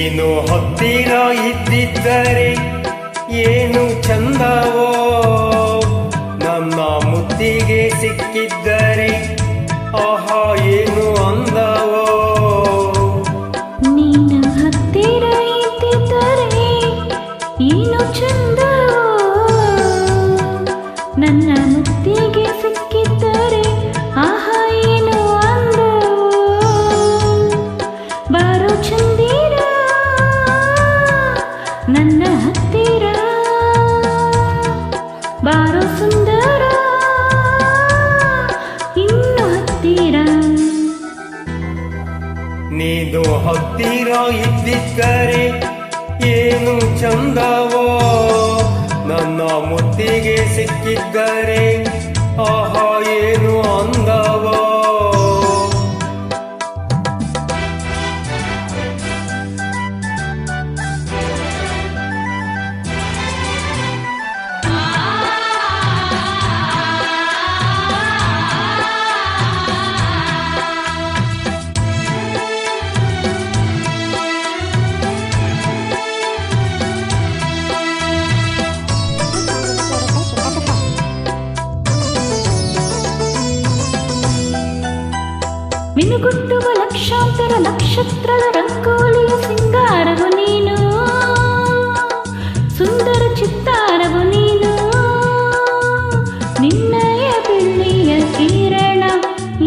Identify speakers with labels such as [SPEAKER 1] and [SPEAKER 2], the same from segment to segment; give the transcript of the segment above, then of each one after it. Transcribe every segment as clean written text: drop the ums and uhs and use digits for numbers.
[SPEAKER 1] ನೀನು ಹತ್ತಿರ ಇದ್ದಿದ್ದರೆ ಏನು ಚಂದವೋ, ನನ್ನ ಮುತ್ತಿಗೆ ಸಿಕ್ಕಿದ್ದರೆ ಆಹಾ ಏನು ಅಂದವೋ.
[SPEAKER 2] ನೀನು ಹತ್ತಿರ ಇದ್ದಿದ್ದರೆ ಏನು ಚಂದವೋ, ನನ್ನ ಮುತ್ತಿಗೆ ಸಿಕ್ಕಿದ್ದರೆ ಆಹಾ ಏನು ಅಂದವೋ. ಬಾರೋ ಚಂದಿರ ನನ್ನ ಹತ್ತಿರ, ಬಾರೋ ಸುಂದರ ಇನ್ನು ಹತ್ತಿರ.
[SPEAKER 1] ನೀನು ಹತ್ತಿರ ಇದ್ದಿದ್ದರೆ ಏನು ಚಂದವೋ, ನನ್ನ ಮುತ್ತಿಗೆ ಸಿಕ್ಕಿದ್ದರೆ ಆಹಾ ಏನು ಅಂದವೋ.
[SPEAKER 2] ಮಿನುಗುಟ್ಟುವ ಲಕ್ಷಾಂತರ ನಕ್ಷತ್ರದ ರಂಗೋಲಿಯ ಸಿಂಗಾರವು ನೀನು, ಸುಂದರ ಚಿತ್ತಾರವು ನೀನು. ನಿನ್ನಯ ಬೆಳ್ಳಿಯ ಕಿರಣ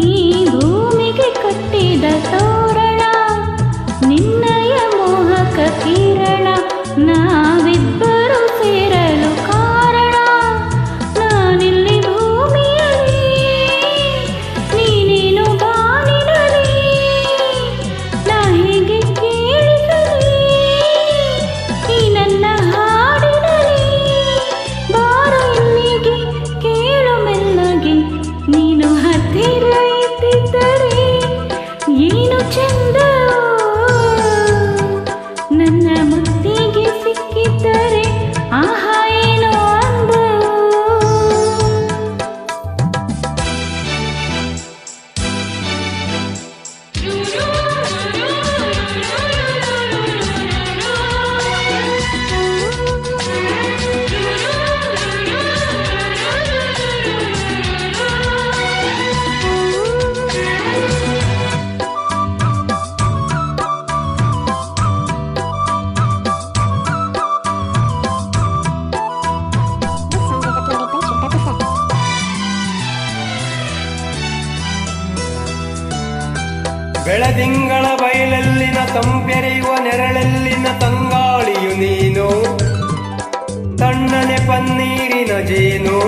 [SPEAKER 2] ಈ ಭೂಮಿಗೆ ಕಟ್ಟಿದ ತೋರಣ, ನಿನ್ನಯ ಮೋಹಕ ಕಿರಣ ನಾವಿಬ್ಬರು ಸೇರಲು ಕಾರಣ. ನಾನಿಲ್ಲಿ ಭೂಮಿಯಲ್ಲಿ, ನೀನೇನು ಬಾನಿನಲ್ಲಿ, ನಾ ಹೇಗೆ ಕೇಳಿಸಲಿ ಈ ನನ್ನ ಹಾಡಿನಲ್ಲಿ. ಬಾರೋ ಇಲ್ಲಿಗೆ ಕೇಳು ಮೆಲ್ಲಗೆ, ನೀನು ಹತ್ತಿರ ಇದ್ದಿದ್ದರೆ ಏನು ಚಂದವೋ, ನನ್ನ ಮುತ್ತಿಗೆ ಸಿಕ್ಕಿದ್ದರೆ ಆಹಾ ಏನು ಅಂದವೋ.
[SPEAKER 1] ಬೆಳದಿಂಗಳ ಬಯಲಲ್ಲಿನ ತಂಪೆರೆಯುವ ನೆರಳಲ್ಲಿನ ತಂಗಾಳಿಯು ನೀನು, ತಣ್ಣನೆ ಪನ್ನೀರಿನ ಜೇನು.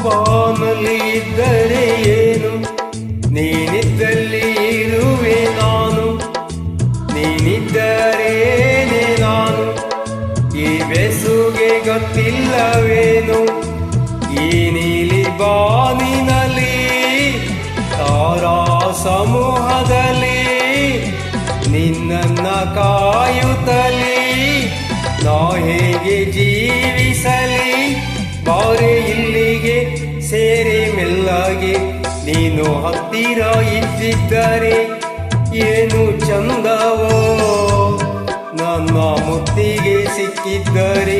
[SPEAKER 1] ಬಾನಲ್ಲಿ ಇದ್ದರೆ ಏನು, ನೀನಿದ್ದಲ್ಲಿ ಇರುವೆ ನಾನು, ನೀನಿದ್ದರೇನೆ ನಾನು. ಈ ಬೆಸುಗೆ ಗೊತ್ತಿಲ್ಲವೇನು, ಈ ನೀಲಿ ಬಾನಿನಲ್ಲಿ ತಾರಾ ಸಮೂಹದಲ್ಲಿ ನಿನ್ನನ್ನ ಕಾಯುತ್ತಲಿ ನಾ ಹೇಗೆ ಜೀವಿಸಲಿ. ಬಾರೆ ಇಲ್ಲಿಗೆ ಸೇರಿ ಮೆಲ್ಲಗೆ, ನೀನು ಹತ್ತಿರ ಇದ್ದಿದ್ದರೆ ಏನು ಚಂದವೋ, ನನ್ನ ಮುತ್ತಿಗೆ ಸಿಕ್ಕಿದ್ದರೆ